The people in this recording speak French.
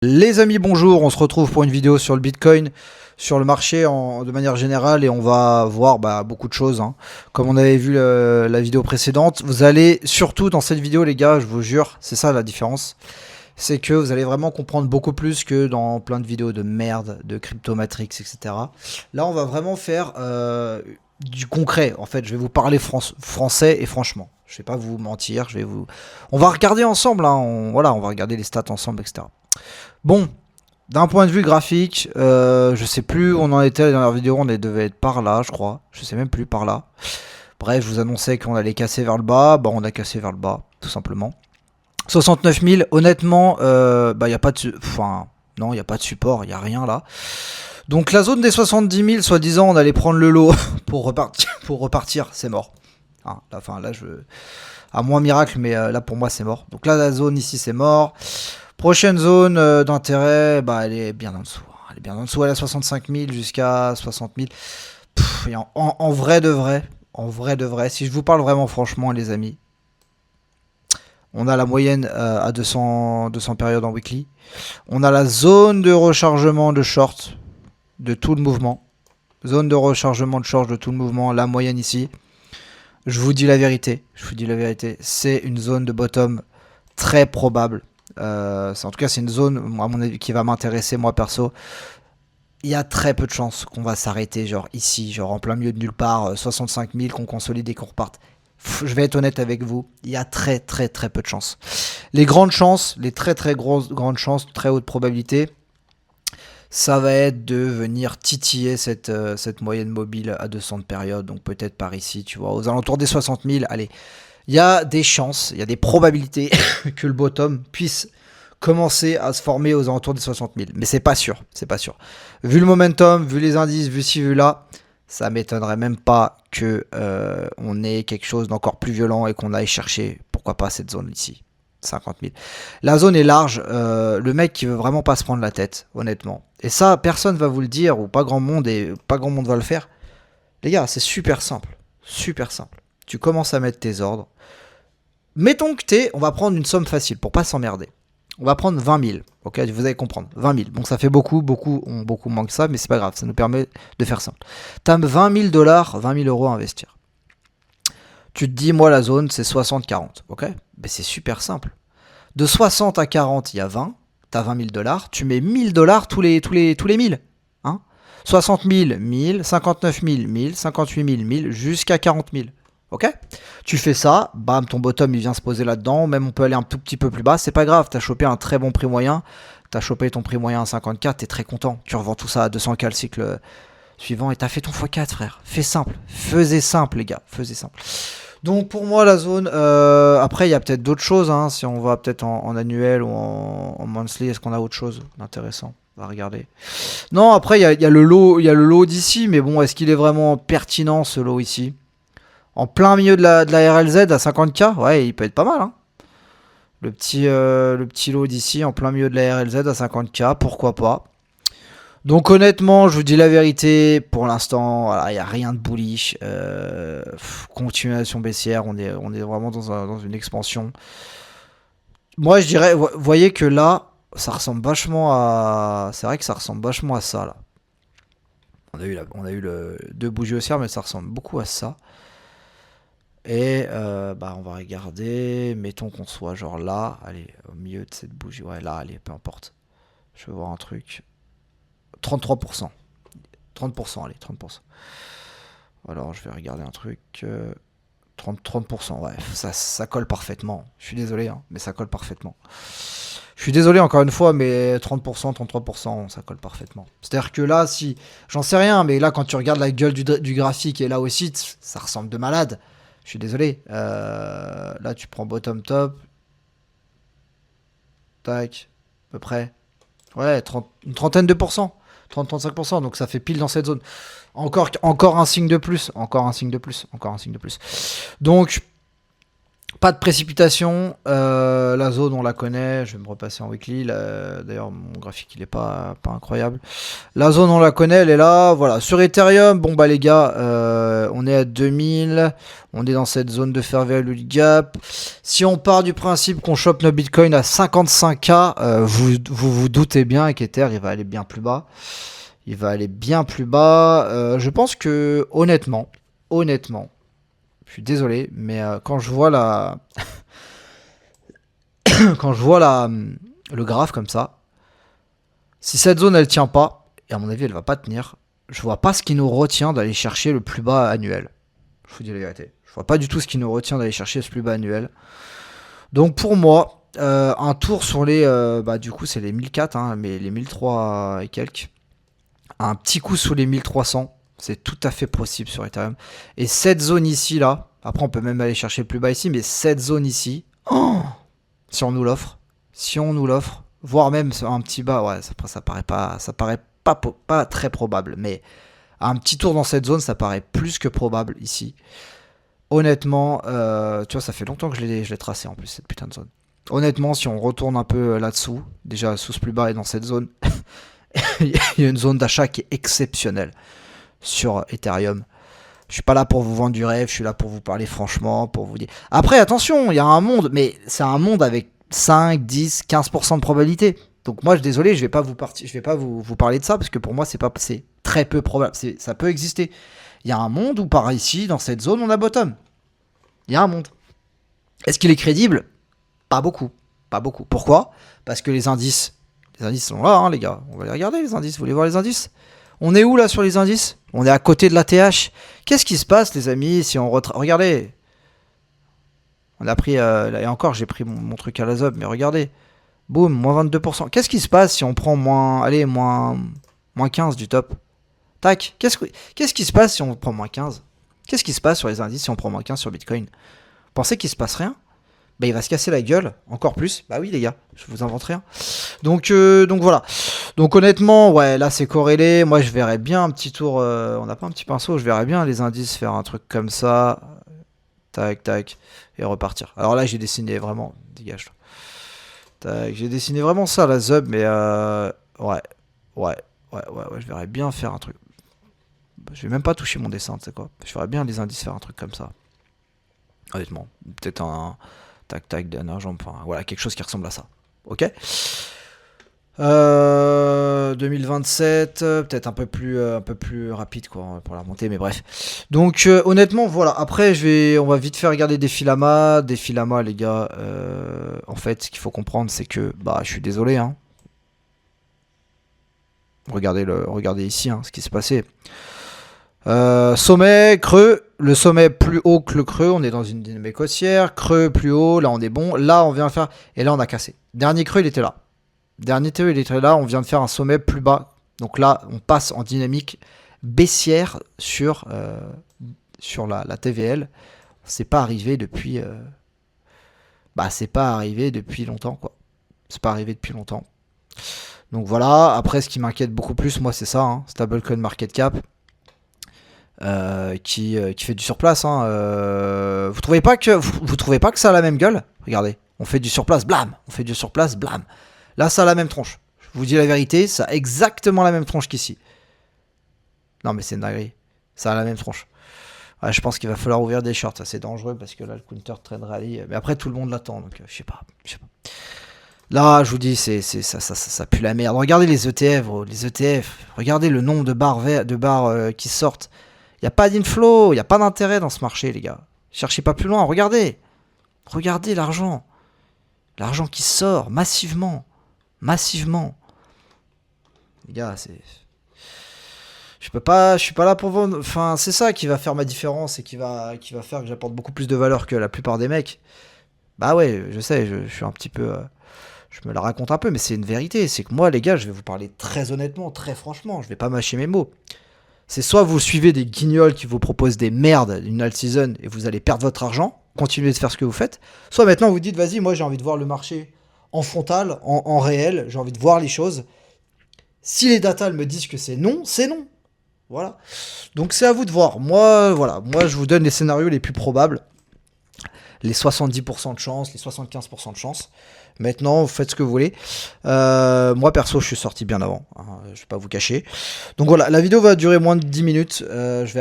Les amis, bonjour, on se retrouve pour une vidéo sur le Bitcoin, sur le marché de manière générale et on va voir beaucoup de choses, hein. Comme on avait vu la vidéo précédente, vous allez surtout dans cette vidéo les gars, je vous jure, c'est ça la différence, c'est que vous allez vraiment comprendre beaucoup plus que dans plein de vidéos de merde, de Crypto Matrix, etc. Là on va vraiment faire du concret, en fait je vais vous parler français et franchement. Je vais pas vous mentir, on va regarder ensemble, hein, voilà, on va regarder les stats ensemble, etc. Bon, d'un point de vue graphique, je sais plus où on en était la dernière vidéo, on devait être par là, je crois. Je sais même plus, par là. Bref, je vous annonçais qu'on allait casser vers le bas. Bah, on a cassé vers le bas, tout simplement. 69 000, honnêtement, y a pas de... Enfin, non, il n'y a pas de support, il n'y a rien là. Donc la zone des 70 000, soi-disant, on allait prendre le lot pour repartir, c'est mort. Hein, là, à moins miracle, mais là, pour moi, c'est mort. Donc là, la zone ici, c'est mort. Prochaine zone d'intérêt, elle est bien en dessous. Elle est bien en dessous, elle est à 65 000 jusqu'à 60 000. Et en vrai de vrai, si je vous parle vraiment franchement les amis, on a la moyenne à 200 périodes en weekly. On a la zone de rechargement de short de tout le mouvement. Zone de rechargement de short de tout le mouvement, la moyenne ici. Je vous dis la vérité, c'est une zone de bottom très probable. En tout cas, c'est une zone, à mon avis, qui va m'intéresser, moi perso. Il y a très peu de chances qu'on va s'arrêter, genre ici, genre en plein milieu de nulle part, 65 000, qu'on consolide et qu'on reparte. Je vais être honnête avec vous, il y a très peu de chances. Les grandes chances, les très grandes chances, très haute probabilité, ça va être de venir titiller cette moyenne mobile à 200 de période, donc peut-être par ici, tu vois, aux alentours des 60 000, allez. Il y a des chances, il y a des probabilités que le bottom puisse commencer à se former aux alentours des 60 000. Mais c'est pas sûr, Vu le momentum, vu les indices, vu ci, vu là, ça m'étonnerait même pas que on ait quelque chose d'encore plus violent et qu'on aille chercher, pourquoi pas, cette zone ici. 50 000. La zone est large, le mec qui veut vraiment pas se prendre la tête, honnêtement. Et ça, personne va vous le dire, ou pas grand monde va le faire. Les gars, c'est super simple. Super simple. Tu commences à mettre tes ordres. Mettons que on va prendre une somme facile pour pas s'emmerder. On va prendre 20 000. Ok, vous allez comprendre. 20 000. Bon, ça fait beaucoup moins que ça, mais c'est pas grave. Ça nous permet de faire simple. T'as 20 000 dollars, 20 000 euros à investir. Tu te dis, moi, la zone, c'est 60-40. Ok, mais c'est super simple. De 60 à 40, il y a 20. T'as 20 000 dollars. Tu mets 1000 dollars tous les 1000. Hein, 60 000, 1000. 59 000, 1000. 58 000, 1000. Jusqu'à 40 000. Ok, tu fais ça, bam, ton bottom il vient se poser là-dedans, même on peut aller un tout petit peu plus bas, c'est pas grave, t'as chopé un très bon prix moyen, t'as chopé ton prix moyen à 54, t'es très content, tu revends tout ça à 200K le cycle suivant et t'as fait ton x4 frère, fais simple, faisez simple les gars, faisez simple. Donc pour moi la zone, après il y a peut-être d'autres choses, hein, si on va peut-être en annuel ou en monthly, est-ce qu'on a autre chose d'intéressant? On va regarder. Non, après il y a le lot d'ici, mais bon, est-ce qu'il est vraiment pertinent ce lot ici? En plein milieu de la RLZ à 50K, ouais, il peut être pas mal, hein. Le petit lot d'ici, en plein milieu de la RLZ à 50K, pourquoi pas. Donc honnêtement, je vous dis la vérité, pour l'instant, voilà, il n'y a rien de bullish. Continuation baissière, on est vraiment dans une expansion. Moi, je dirais, vous voyez que là, ça ressemble vachement à... C'est vrai que ça ressemble vachement à ça, là. On a eu deux bougies haussières, mais ça ressemble beaucoup à ça. Et on va regarder, mettons qu'on soit genre là, allez, au milieu de cette bougie, ouais là, allez, peu importe. Je vais voir un truc. 33%. 30%, allez, 30%. Alors je vais regarder un truc. 30%, ouais, ça colle parfaitement. Je suis désolé, hein, mais ça colle parfaitement. Je suis désolé encore une fois, mais 30%, 33%, ça colle parfaitement. C'est-à-dire que là, si... J'en sais rien, mais là, quand tu regardes la gueule du graphique et là aussi, ça ressemble de malade. Je suis désolé. Là, tu prends bottom top. Tac. À peu près. Ouais, une trentaine de pourcents. 30-35%. Donc ça fait pile dans cette zone. Encore un signe de plus. Encore un signe de plus. Donc Pas de précipitation, la zone on la connaît, je vais me repasser en weekly, d'ailleurs mon graphique il est pas incroyable. La zone on la connaît, elle est là, voilà. Sur Ethereum, bon bah les gars, on est à 2000, on est dans cette zone de fair value gap. Si on part du principe qu'on chope nos bitcoins à 55K, vous doutez bien qu'Ether il va aller bien plus bas. Il va aller bien plus bas. Je pense que honnêtement, je suis désolé, mais quand je vois quand je vois le graphe comme ça, si cette zone elle tient pas, et à mon avis elle va pas tenir, je vois pas ce qui nous retient d'aller chercher le plus bas annuel. Je vous dis la vérité. Je vois pas du tout ce qui nous retient d'aller chercher ce plus bas annuel. Donc pour moi, un tour sur les, du coup c'est les 1004, hein, mais les 1003 et quelques. Un petit coup sous les 1300, c'est tout à fait possible sur Ethereum. Et cette zone ici, là, après on peut même aller chercher le plus bas ici, mais cette zone ici, oh, si on nous l'offre, voire même un petit bas, ouais, ça paraît pas très probable, mais un petit tour dans cette zone, ça paraît plus que probable ici. Honnêtement, tu vois, ça fait longtemps que je l'ai tracé en plus, cette putain de zone. Honnêtement, si on retourne un peu là-dessous, déjà sous ce plus bas et dans cette zone, il y a une zone d'achat qui est exceptionnelle sur Ethereum. Je suis pas là pour vous vendre du rêve, je suis là pour vous parler franchement, pour vous dire. Après, attention, il y a un monde, mais c'est un monde avec 5, 10, 15% de probabilité. Donc moi, je suis désolé, je vais pas vous parler de ça parce que pour moi, c'est très peu probable. Ça peut exister. Il y a un monde où par ici, dans cette zone, on a bottom. Il y a un monde. Est-ce qu'il est crédible? Pas beaucoup. Pas beaucoup. Pourquoi? Parce que les indices sont là, hein, les gars. On va les regarder, les indices. Vous voulez voir les indices? On est où, là, sur les indices? On est à côté de la TH. Qu'est-ce qui se passe, les amis, si on regardez. On a pris... et encore, j'ai pris mon truc à la zob, mais regardez. Boum, moins 22%. Qu'est-ce qui se passe si on prend moins 15 du top? Tac. Qu'est-ce qui se passe si on prend moins 15? Qu'est-ce qui se passe sur les indices si on prend moins 15 sur Bitcoin? Pensez qu'il se passe rien? Bah, il va se casser la gueule, encore plus. Bah oui, les gars, je vous invente rien. Donc voilà. Donc honnêtement, ouais, là c'est corrélé. Moi, je verrais bien un petit tour. On n'a pas un petit pinceau. Je verrais bien les indices faire un truc comme ça. Tac, tac. Et repartir. Alors là, j'ai dessiné vraiment. Dégage. Tac, j'ai dessiné vraiment ça, la zub. Mais ouais. Je verrais bien faire un truc. Je vais même pas toucher mon dessin, tu sais quoi. Je verrais bien les indices faire un truc comme ça. Honnêtement. Peut-être un. Tac, tac, d'un jambe, enfin, voilà, quelque chose qui ressemble à ça. Ok. 2027, peut-être un peu plus rapide quoi pour la remontée, mais bref. Donc honnêtement, voilà. Après, on va vite faire regarder des filamas, les gars. En fait, ce qu'il faut comprendre, c'est que, bah, je suis désolé, hein. Regardez ici, hein, ce qui s'est passé. Sommet, creux, le sommet plus haut que le creux, on est dans une dynamique haussière, creux plus haut, là on est bon, là on vient faire, et là on a cassé. Dernier creux il était là, on vient de faire un sommet plus bas, donc là on passe en dynamique baissière sur la TVL, c'est pas arrivé depuis, longtemps quoi, c'est pas arrivé depuis longtemps. Donc voilà, après ce qui m'inquiète beaucoup plus, moi c'est ça, hein, stablecoin market cap. Qui fait du surplace. Hein, vous trouvez pas que ça a la même gueule? Regardez, on fait du surplace, blam. Là, ça a la même tronche. Je vous dis la vérité, ça a exactement la même tronche qu'ici. Non, mais c'est une dinguerie. Ça a la même tronche. Ouais, je pense qu'il va falloir ouvrir des shorts. Ça, c'est dangereux parce que là, le counter trend rally. Mais après, tout le monde l'attend. Donc, je sais pas. Là, je vous dis, ça pue la merde. Regardez les ETF, bro, les ETF. Regardez le nombre de barres qui sortent. Il n'y a pas d'inflow, il n'y a pas d'intérêt dans ce marché, les gars. Cherchez pas plus loin, regardez. Regardez l'argent. L'argent qui sort massivement. Les gars, c'est... Je suis pas là pour vendre... Enfin, c'est ça qui va faire ma différence et qui va faire que j'apporte beaucoup plus de valeur que la plupart des mecs. Bah ouais, je sais, je suis un petit peu... je me la raconte un peu, mais c'est une vérité. C'est que moi, les gars, je vais vous parler très honnêtement, très franchement. Je vais pas mâcher mes mots. C'est soit vous suivez des guignols qui vous proposent des merdes d'une alt season et vous allez perdre votre argent, continuez de faire ce que vous faites, soit maintenant vous dites vas-y, moi j'ai envie de voir le marché en frontal, en réel, j'ai envie de voir les choses. Si les datas me disent que c'est non, c'est non. Voilà. Donc c'est à vous de voir. Moi, voilà, moi je vous donne les scénarios les plus probables. les 70% de chance, les 75% de chance. Maintenant, vous faites ce que vous voulez. Moi, perso, je suis sorti bien avant. Hein, je vais pas vous cacher. Donc voilà, la vidéo va durer moins de 10 minutes. Je vais